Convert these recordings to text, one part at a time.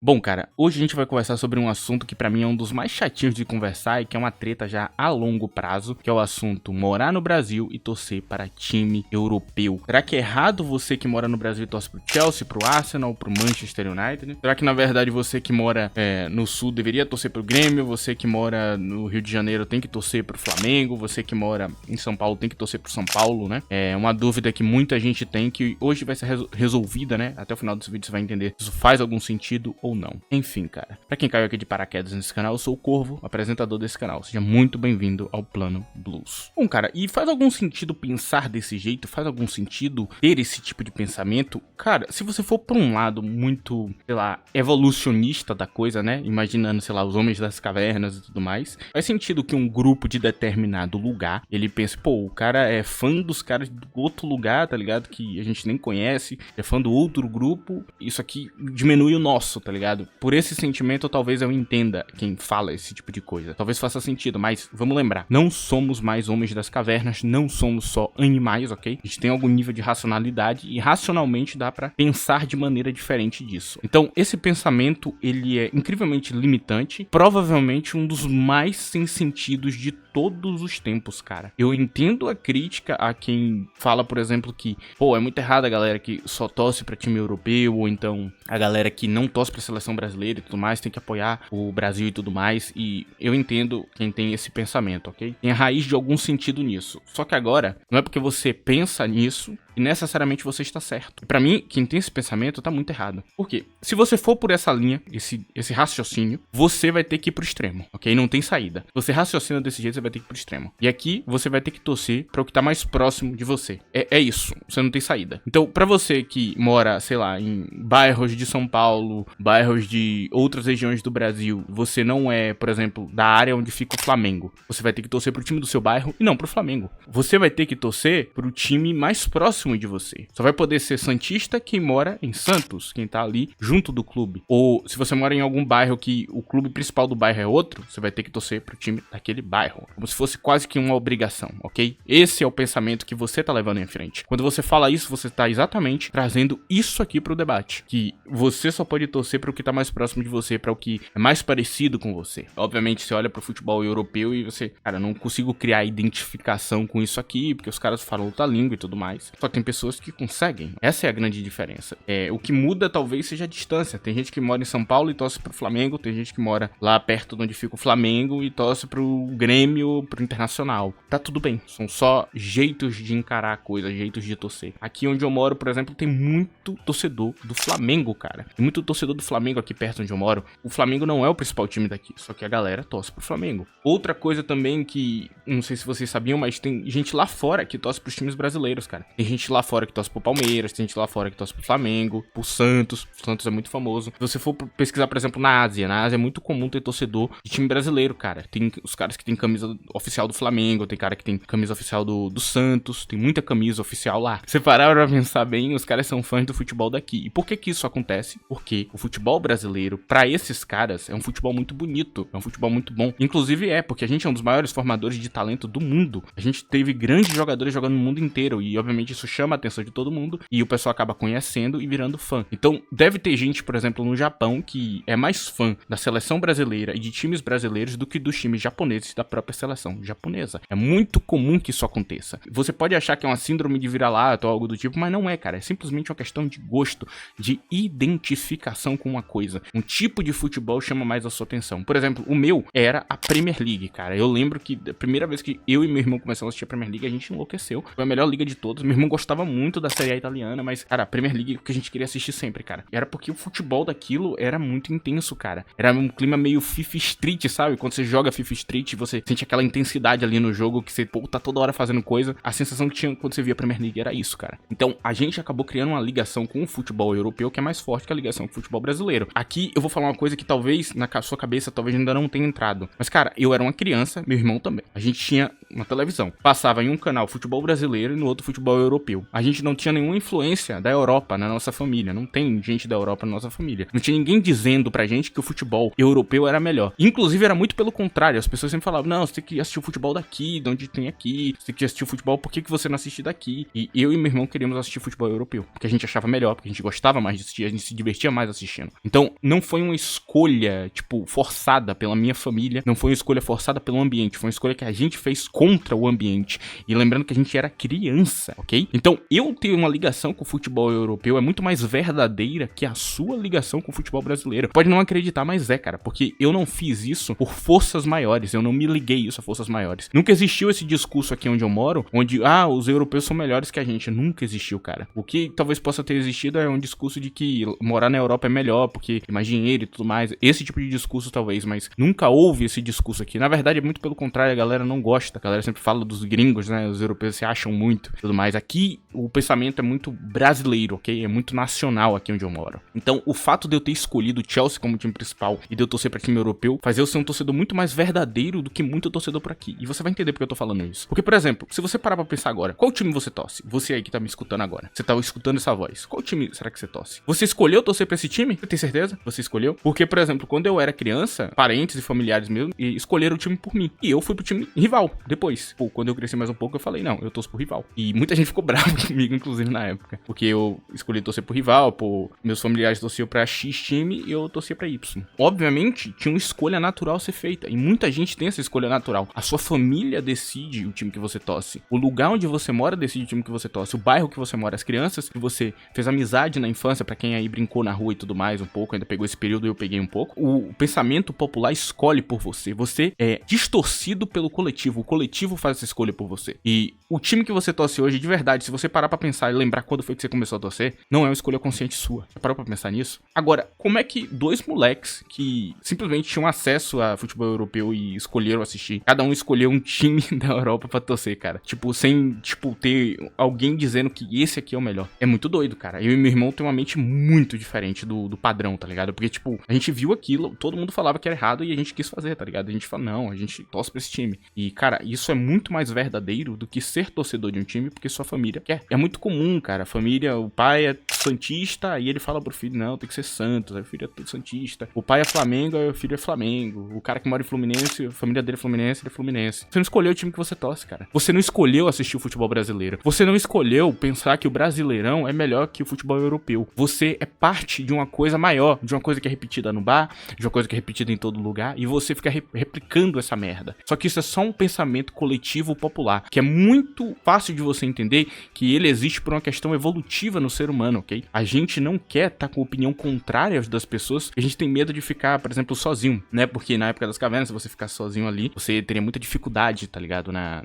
Bom, cara, hoje a gente vai conversar sobre um assunto que pra mim é um dos mais chatinhos de conversar e que é uma treta já a longo prazo, que é o assunto morar no Brasil e torcer para time europeu. Será que é errado você que mora no Brasil e torce pro Chelsea, pro Arsenal, pro Manchester United? Será que na verdade você que mora no Sul deveria torcer pro Grêmio? Você que mora no Rio de Janeiro tem que torcer pro Flamengo? Você que mora em São Paulo tem que torcer pro São Paulo, né? É uma dúvida que muita gente tem que hoje vai ser resolvida, né? Até o final desse vídeo você vai entender se isso faz algum sentido ou não. Enfim, cara, pra quem caiu aqui de paraquedas nesse canal, eu sou o Corvo, apresentador desse canal. Seja muito bem-vindo ao Plano Blues. Bom, cara, e faz algum sentido pensar desse jeito? Faz algum sentido ter esse tipo de pensamento? Cara, se você for por um lado muito, sei lá, evolucionista da coisa, né? Imaginando, sei lá, os homens das cavernas e tudo mais, faz sentido que um grupo de determinado lugar, ele pense, pô, o cara é fã dos caras do outro lugar, tá ligado? Que a gente nem conhece, é fã do outro grupo, isso aqui diminui o nosso, tá ligado? Por esse sentimento, talvez eu entenda quem fala esse tipo de coisa. Talvez faça sentido, mas vamos lembrar. Não somos mais homens das cavernas, não somos só animais, ok? A gente tem algum nível de racionalidade e racionalmente dá pra pensar de maneira diferente disso. Então, esse pensamento, ele é incrivelmente limitante, provavelmente um dos mais sem sentidos de todos os tempos, cara. Eu entendo a crítica a quem fala, por exemplo, que, pô, é muito errado a galera que só torce pra time europeu, ou então a galera que não torce pra seleção brasileira e tudo mais, tem que apoiar o Brasil e tudo mais, e eu entendo quem tem esse pensamento, ok? Tem a raiz de algum sentido nisso. Só que agora, não é porque você pensa nisso e necessariamente você está certo. Pra mim, quem tem esse pensamento tá muito errado. Por quê? Se você for por essa linha, esse raciocínio, você vai ter que ir pro extremo, ok? Não tem saída. Se você raciocina desse jeito, você vai ter que ir pro extremo. E aqui, você vai ter que torcer para o que tá mais próximo de você. É isso. Você não tem saída. Então, pra você que mora, sei lá, em bairros de São Paulo, bairros de outras regiões do Brasil, você não é, por exemplo, da área onde fica o Flamengo. Você vai ter que torcer pro time do seu bairro e não pro Flamengo. Você vai ter que torcer pro time mais próximo de você. Só vai poder ser santista quem mora em Santos, quem tá ali junto do clube. Ou se você mora em algum bairro que o clube principal do bairro é outro, você vai ter que torcer pro time daquele bairro. Como se fosse quase que uma obrigação, ok? Esse é o pensamento que você tá levando em frente. Quando você fala isso, você tá exatamente trazendo isso aqui pro debate. Que você só pode torcer pro que tá mais próximo de você, para o que é mais parecido com você. Obviamente, você olha pro futebol europeu e você, cara, não consigo criar identificação com isso aqui, porque os caras falam outra língua e tudo mais. Só que tem pessoas que conseguem. Essa é a grande diferença. O que muda talvez seja a distância. Tem gente que mora em São Paulo e torce pro Flamengo, tem gente que mora lá perto de onde fica o Flamengo e torce pro Grêmio, pro Internacional. Tá tudo bem. São só jeitos de encarar a coisa, jeitos de torcer. Aqui onde eu moro, por exemplo, tem muito torcedor do Flamengo, cara. Tem muito torcedor do Flamengo aqui perto onde eu moro. O Flamengo não é o principal time daqui, só que a galera torce pro Flamengo. Outra coisa também que, não sei se vocês sabiam, mas tem gente lá fora que torce pros times brasileiros, cara. Tem gente lá fora que torce pro Palmeiras, tem gente lá fora que torce pro Flamengo, pro Santos. O Santos é muito famoso. Se você for pesquisar, por exemplo, na Ásia é muito comum ter torcedor de time brasileiro, cara. Tem os caras que tem camisa oficial do Flamengo, tem cara que tem camisa oficial do Santos, tem muita camisa oficial lá. Se parar pra pensar bem, os caras são fãs do futebol daqui. E por que isso acontece? Porque o futebol brasileiro, pra esses caras, é um futebol muito bonito, é um futebol muito bom. Inclusive porque a gente é um dos maiores formadores de talento do mundo. A gente teve grandes jogadores jogando no mundo inteiro e, obviamente, isso chama a atenção de todo mundo e o pessoal acaba conhecendo e virando fã. Então, deve ter gente, por exemplo, no Japão que é mais fã da seleção brasileira e de times brasileiros do que dos times japoneses da própria seleção japonesa. É muito comum que isso aconteça. Você pode achar que é uma síndrome de vira-lata ou algo do tipo, mas não é, cara. É simplesmente uma questão de gosto, de identificação com uma coisa. Um tipo de futebol chama mais a sua atenção. Por exemplo, o meu era a Premier League, cara. Eu lembro que a primeira vez que eu e meu irmão começamos a assistir a Premier League, a gente enlouqueceu. Foi a melhor liga de todos. Meu irmão gostava muito da Série A italiana, mas, cara, a Premier League é o que a gente queria assistir sempre, cara. Era porque o futebol daquilo era muito intenso, cara. Era um clima meio FIFA Street, sabe? Quando você joga FIFA Street, você sente aquela intensidade ali no jogo, que você, pô, tá toda hora fazendo coisa. A sensação que tinha quando você via a Premier League era isso, cara. Então, a gente acabou criando uma ligação com o futebol europeu que é mais forte que a ligação com o futebol brasileiro. Aqui, eu vou falar uma coisa que talvez, na sua cabeça, talvez ainda não tenha entrado. Mas, cara, eu era uma criança, meu irmão também. A gente tinha uma televisão. Passava em um canal futebol brasileiro e no outro futebol europeu. europeu. A gente não tinha nenhuma influência da Europa na nossa família. Não tem gente da Europa na nossa família. Não tinha ninguém dizendo pra gente que o futebol europeu era melhor. Inclusive, era muito pelo contrário. As pessoas sempre falavam, não, você tem que assistir o futebol daqui, de onde tem aqui. Você tem que assistir o futebol, por que você não assiste daqui? E eu e meu irmão queríamos assistir futebol europeu. Porque a gente achava melhor, porque a gente gostava mais de assistir, a gente se divertia mais assistindo. Então, não foi uma escolha, tipo, forçada pela minha família. Não foi uma escolha forçada pelo ambiente. Foi uma escolha que a gente fez contra o ambiente. E lembrando que a gente era criança, ok? Então, eu ter uma ligação com o futebol europeu é muito mais verdadeira que a sua ligação com o futebol brasileiro. Pode não acreditar, mas é, cara. Porque eu não fiz isso por forças maiores. Eu não me liguei isso a forças maiores. Nunca existiu esse discurso aqui onde eu moro, onde, os europeus são melhores que a gente. Nunca existiu, cara. O que talvez possa ter existido é um discurso de que morar na Europa é melhor, porque tem mais dinheiro e tudo mais. Esse tipo de discurso, talvez, mas nunca houve esse discurso aqui. Na verdade, é muito pelo contrário, a galera não gosta. A galera sempre fala dos gringos, né? Os europeus se acham muito e tudo mais. Aqui, o pensamento é muito brasileiro, ok? É muito nacional aqui onde eu moro. Então, o fato de eu ter escolhido o Chelsea como time principal e de eu torcer pra time europeu, faz eu ser um torcedor muito mais verdadeiro do que muito torcedor por aqui. E você vai entender porque eu tô falando isso. Porque, por exemplo, se você parar pra pensar agora, qual time você torce? Você aí que tá me escutando agora. Você tá escutando essa voz. Qual time será que você torce? Você escolheu torcer pra esse time? Você tem certeza? Você escolheu? Porque, por exemplo, quando eu era criança, parentes e familiares meus escolheram o time por mim. E eu fui pro time rival depois. Pô, quando eu cresci mais um pouco, eu falei, não, eu torço pro rival. E muita gente ficou brava comigo, inclusive, na época. Porque eu escolhi torcer pro rival, pô, meus familiares torciam pra X time e eu torcia pra Y. Obviamente, tinha uma escolha natural a ser feita. E muita gente tem essa escolha natural. A sua família decide o time que você torce. O lugar onde você mora decide o time que você torce. O bairro que você mora, as crianças que você fez amizade na infância, pra quem aí brincou na rua e tudo mais um pouco, ainda pegou esse período e eu peguei um pouco. O pensamento popular escolhe por você. Você é distorcido pelo coletivo. O coletivo faz essa escolha por você. E o time que você torce hoje, de verdade, se você parar pra pensar e lembrar quando foi que você começou a torcer, não é uma escolha consciente sua. Já parou pra pensar nisso? Agora, como é que dois moleques que simplesmente tinham acesso a futebol europeu e escolheram assistir, cada um escolheu um time da Europa pra torcer, cara? Tipo, sem, ter alguém dizendo que esse aqui é o melhor. É muito doido, cara. Eu e meu irmão tem uma mente muito diferente do padrão, tá ligado? Porque, a gente viu aquilo, todo mundo falava que era errado e a gente quis fazer, tá ligado? A gente fala, não, a gente torce pra esse time. E, cara, isso é muito mais verdadeiro do que ser torcedor de um time porque sua família quer. É muito comum, cara. A família, o pai é santista, aí ele fala pro filho, não, tem que ser Santos, aí o filho é tudo santista. O pai é Flamengo, aí o filho é Flamengo. O cara que mora em Fluminense, a família dele é Fluminense, ele é Fluminense. Você não escolheu o time que você torce, cara. Você não escolheu assistir o futebol brasileiro. Você não escolheu pensar que o Brasileirão é melhor que o futebol europeu. Você é parte de uma coisa maior, de uma coisa que é repetida no bar, de uma coisa que é repetida em todo lugar, e você fica replicando essa merda. Só que isso é só um pensamento coletivo popular, que é muito fácil de você entender que ele existe por uma questão evolutiva no ser humano, ok? A gente não quer estar com opinião contrária das pessoas, a gente tem medo de ficar, por exemplo, sozinho, né? Porque na época das cavernas, se você ficasse sozinho ali, você teria muita dificuldade, tá ligado? Na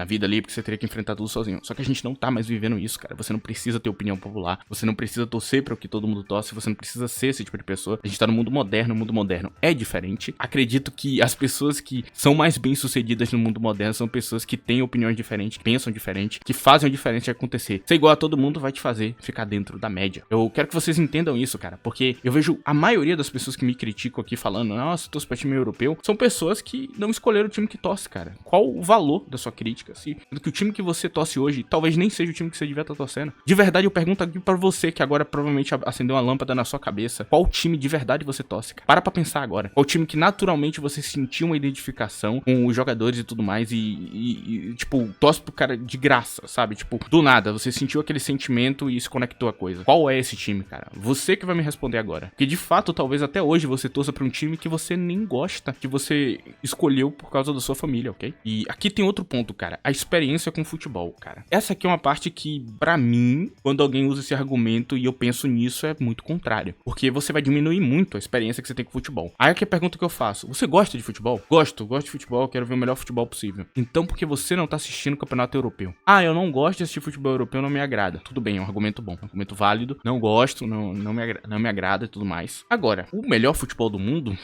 vida ali, porque você teria que enfrentar tudo sozinho. Só que a gente não tá mais vivendo isso, cara. Você não precisa ter opinião popular, você não precisa torcer para o que todo mundo torce, você não precisa ser esse tipo de pessoa. A gente tá no mundo moderno, o mundo moderno é diferente. Acredito que as pessoas que são mais bem-sucedidas no mundo moderno são pessoas que têm opiniões diferentes, que pensam diferente, que fazem o diferente acontecer. Ser igual a todo mundo vai te fazer ficar dentro da média. Eu quero que vocês entendam isso, cara, porque eu vejo a maioria das pessoas que me criticam aqui falando, nossa, torço pra time europeu, são pessoas que não escolheram o time que torce, cara. Qual o valor da sua crítica? Se que o time que você torce hoje talvez nem seja o time que você devia estar torcendo. De verdade, eu pergunto aqui pra você, que agora provavelmente acendeu uma lâmpada na sua cabeça, qual time de verdade você torce, cara? Para pra pensar agora. Qual time que naturalmente você sentiu uma identificação com os jogadores e tudo mais e torce pro cara de graça, sabe? Do nada, você sentiu aquele sentimento e se conectou a coisa. Qual é esse time, cara? Você que vai me responder agora. Porque de fato, talvez até hoje você torça pra um time que você nem gosta, que você escolheu por causa da sua família, ok? E aqui tem outro ponto, cara. A experiência com futebol, cara. Essa aqui é uma parte que, pra mim, quando alguém usa esse argumento e eu penso nisso, é muito contrário. Porque você vai diminuir muito a experiência que você tem com futebol. Aí aqui é a pergunta que eu faço. Você gosta de futebol? Gosto de futebol, quero ver o melhor futebol possível. Então por que você não tá assistindo o campeonato europeu? Ah, eu não gosto de assistir futebol europeu, não me agrada. Tudo bem, é um argumento bom, é um argumento válido. Não gosto, não me agrada e tudo mais. Agora, o melhor futebol do mundo,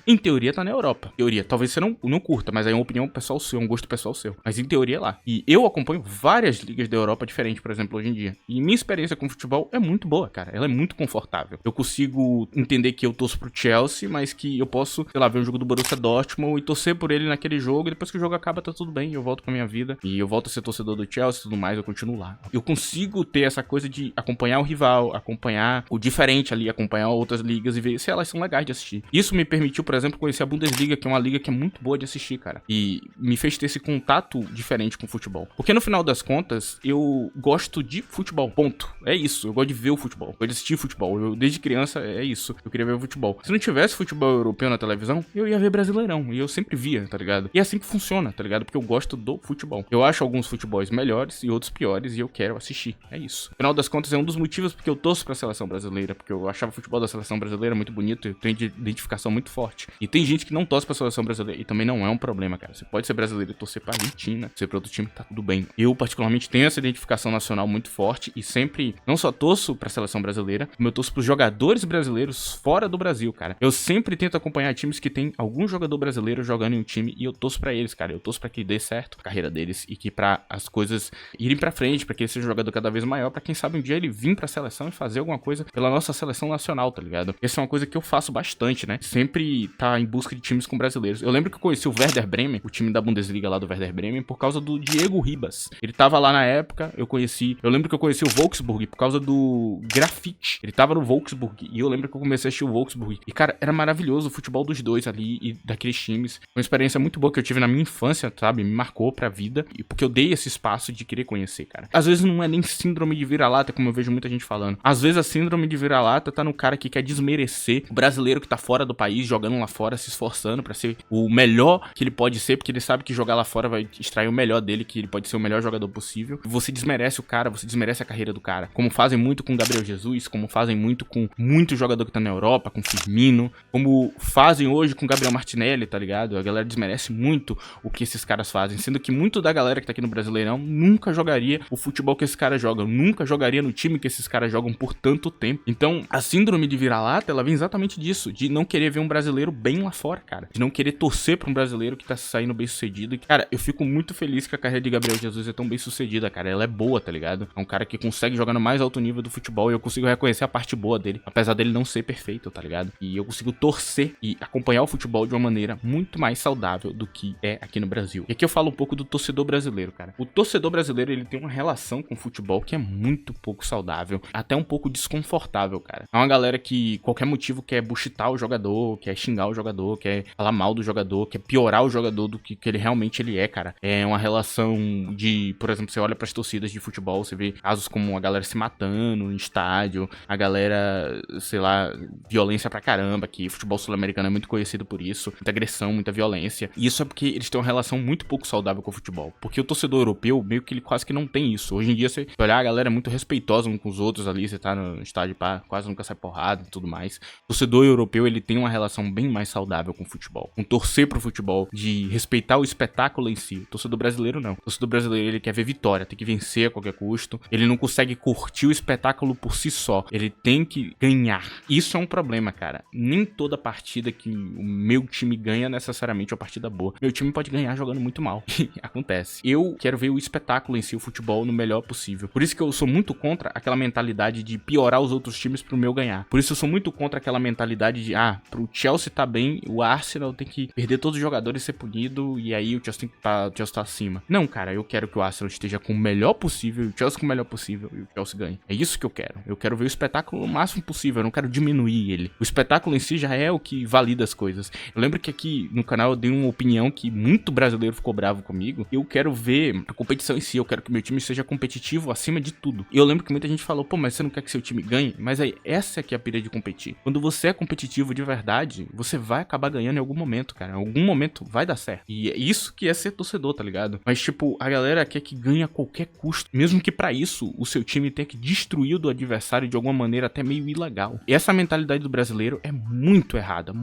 em teoria, tá na Europa. Teoria, talvez você não curta, mas aí é uma opinião pessoal seu, um gosto pessoal seu. Mas em teoria é lá. E eu acompanho várias ligas da Europa diferentes, por exemplo, hoje em dia. E minha experiência com futebol é muito boa, cara. Ela é muito confortável. Eu consigo entender que eu torço pro Chelsea, mas que eu posso, sei lá, ver um jogo do Borussia Dortmund e torcer por ele naquele jogo. E depois que o jogo acaba, tá tudo bem. Eu volto pra minha vida. E eu volto a ser torcedor do Chelsea e tudo mais. Eu continuo lá. Eu consigo ter essa coisa de acompanhar o rival, acompanhar o diferente ali, acompanhar outras ligas e ver se elas são legais de assistir. Isso me permitiu, por exemplo, conhecer a Bundesliga, que é uma liga que é muito boa de assistir, cara. E me fez ter esse contato diferente com o futebol. Porque no final das contas, eu gosto de futebol, ponto. É isso, eu gosto de ver o futebol, eu gosto de assistir futebol. Eu, desde criança, é isso, eu queria ver o futebol. Se não tivesse futebol europeu na televisão, eu ia ver Brasileirão, e eu sempre via, tá ligado? E é assim que funciona, tá ligado? Porque eu gosto do futebol. Eu acho alguns futebols melhores e outros piores, e eu quero assistir, é isso. No final das contas, é um dos motivos porque eu torço pra seleção brasileira, porque eu achava o futebol da seleção brasileira muito bonito, eu tenho identificação muito forte. E tem gente que não torce pra seleção brasileira, e também não é um problema, cara. Você pode ser brasileiro e torcer pra Argentina, ser pra outro time, tá tudo bem. Eu, particularmente, tenho essa identificação nacional muito forte e sempre, não só torço pra seleção brasileira, como eu torço pros jogadores brasileiros fora do Brasil, cara. Eu sempre tento acompanhar times que tem algum jogador brasileiro jogando em um time e eu torço pra eles, cara. Eu torço pra que dê certo a carreira deles e que pra as coisas irem pra frente, pra que ele seja um jogador cada vez maior, pra quem sabe um dia ele vir pra seleção e fazer alguma coisa pela nossa seleção nacional, tá ligado? Essa é uma coisa que eu faço bastante, né? Sempre tá em busca de times com brasileiros. Eu lembro que eu conheci o Werder Bremen, o time da Bundesliga lá do Werder Bremen, por causa do Diego Ribas. Ele tava lá na época, eu lembro que eu conheci o Wolfsburg por causa do Grafite. Ele tava no Wolfsburg e eu lembro que eu comecei a assistir o Wolfsburg. E, cara, era maravilhoso o futebol dos dois ali e daqueles times. Uma experiência muito boa que eu tive na minha infância, sabe? Me marcou pra vida. E porque eu dei esse espaço de querer conhecer, cara. Às vezes não é nem síndrome de vira-lata, como eu vejo muita gente falando. Às vezes a síndrome de vira-lata tá no cara que quer desmerecer o brasileiro que tá fora do país, jogando lá fora, se esforçando pra ser o melhor que ele pode ser, porque ele sabe que jogar lá fora vai extrair o melhor dele, que ele pode ser o melhor jogador possível. E você desmerece o cara, você desmerece a carreira do cara. Como fazem muito com Gabriel Jesus, como fazem muito com muito jogador que tá na Europa, com Firmino, como fazem hoje com Gabriel Martinelli, tá ligado? A galera desmerece muito o que esses caras fazem, sendo que muito da galera que tá aqui no Brasileirão nunca jogaria o futebol que esses caras jogam, nunca jogaria no time que esses caras jogam por tanto tempo. Então, a síndrome de vira-lata, ela vem exatamente disso, de não querer ver um brasileiro bem lá fora, cara. De não querer torcer pra um brasileiro que tá saindo bem sucedido. E, cara, eu fico muito feliz que a carreira de Gabriel Jesus é tão bem sucedida, cara. Ela é boa, tá ligado? É um cara que consegue jogar no mais alto nível do futebol e eu consigo reconhecer a parte boa dele, apesar dele não ser perfeito, tá ligado? E eu consigo torcer e acompanhar o futebol de uma maneira muito mais saudável do que é aqui no Brasil. E aqui eu falo um pouco do torcedor brasileiro, cara. O torcedor brasileiro, ele tem uma relação com o futebol que é muito pouco saudável, até um pouco desconfortável, cara. É uma galera que qualquer motivo quer buchitar o jogador, quer xingar o jogador, quer falar mal do jogador, quer piorar o jogador do que ele realmente é, cara. É uma relação de, por exemplo, você olha pras torcidas de futebol, você vê casos como a galera se matando no estádio, a galera, sei lá, violência pra caramba, que o futebol sul-americano é muito conhecido por isso, muita agressão, muita violência. E isso é porque eles têm uma relação muito pouco saudável com o futebol. Porque o torcedor europeu, meio que ele quase que não tem isso. Hoje em dia, você olhar, a galera é muito respeitosa uns com os outros ali, você tá no estádio, pá, quase nunca sai porrada e tudo mais. O torcedor europeu, ele tem uma relação bem mais saudável com o futebol. Um torcer pro futebol, de respeitar o espetáculo em si. O torcedor brasileiro, não. O torcedor brasileiro, ele quer ver vitória, tem que vencer a qualquer custo. Ele não consegue curtir o espetáculo por si só. Ele tem que ganhar. Isso é um problema, cara. Nem toda partida que o meu time ganha necessariamente é uma partida boa. Meu time pode ganhar jogando muito mal. Acontece. Eu quero ver o espetáculo em si, o futebol, no melhor possível. Por isso que eu sou muito contra aquela mentalidade de piorar os outros times pro meu ganhar. Por isso eu sou muito contra aquela mentalidade de, pro Chelsea tá bem, o Arsenal tem que perder todos os jogadores e ser punido, e aí o Chelsea tem que o Chelsea tá acima. Não, cara, eu quero que o Arsenal esteja com o melhor possível, e o Chelsea com o melhor possível, e o Chelsea ganhe. É isso que eu quero. Eu quero ver o espetáculo o máximo possível, eu não quero diminuir ele. O espetáculo em si já é o que valida as coisas. Eu lembro que aqui no canal eu dei uma opinião que muito brasileiro ficou bravo comigo. Eu quero ver a competição em si, eu quero que meu time seja competitivo acima de tudo. E eu lembro que muita gente falou, pô, mas você não quer que seu time ganhe? Mas aí, essa é que é a pira de competir. Quando você é competitivo de verdade, você vai acabar ganhando em algum momento, cara. Em algum momento vai dar certo. E é isso que é ser torcedor, tá ligado? Mas, tipo, a galera quer que ganhe a qualquer custo. Mesmo que pra isso, o seu time tenha que destruir o do adversário de alguma maneira até meio ilegal. E essa mentalidade do brasileiro é muito errada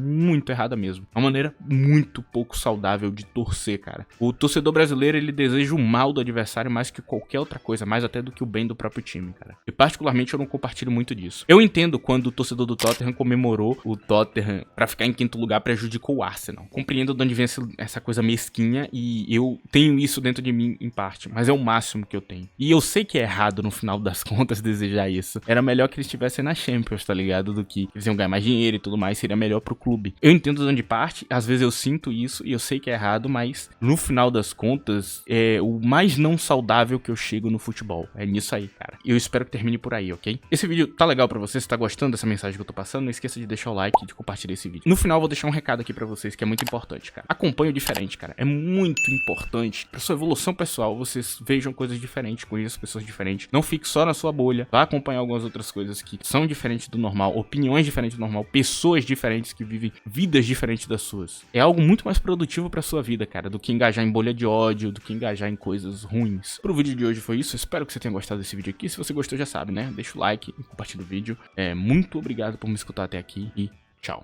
mesmo. É uma maneira muito pouco saudável de torcer, cara. O torcedor brasileiro, ele deseja o mal do adversário mais que qualquer outra coisa, mais até do que o bem do próprio time, cara. E particularmente eu não compartilho muito disso. Eu entendo quando o torcedor do Tottenham comemorou o Tottenham pra ficar em quinto lugar, prejudicou o Arsenal. Compreendo de onde vem essa coisa mesquinha e eu tenho isso dentro de mim em parte, mas é o máximo que eu tenho. E eu sei que é errado no final das contas desejar isso. Era melhor que eles estivessem na Champions, tá ligado? Do que eles iam ganhar mais dinheiro e tudo mais, seria melhor pro clube. Eu entendo de onde parte, às vezes eu sinto isso e eu sei que é errado, mas no final das contas, o mais não saudável nível que eu chego no futebol. É nisso aí, cara. E eu espero que termine por aí, ok? Esse vídeo tá legal pra você, se tá gostando dessa mensagem que eu tô passando, não esqueça de deixar o like e de compartilhar esse vídeo. No final eu vou deixar um recado aqui pra vocês que é muito importante, cara. Acompanhe o diferente, cara. É muito importante pra sua evolução pessoal, vocês vejam coisas diferentes, conheçam pessoas diferentes. Não fique só na sua bolha, vá acompanhar algumas outras coisas que são diferentes do normal, opiniões diferentes do normal, pessoas diferentes que vivem vidas diferentes das suas. É algo muito mais produtivo pra sua vida, cara, do que engajar em bolha de ódio, do que engajar em coisas ruins. Pro vídeo de hoje foi isso, espero que você tenha gostado desse vídeo aqui. Se você gostou, já sabe, né? Deixa o like e compartilha o vídeo. Muito obrigado por me escutar até aqui e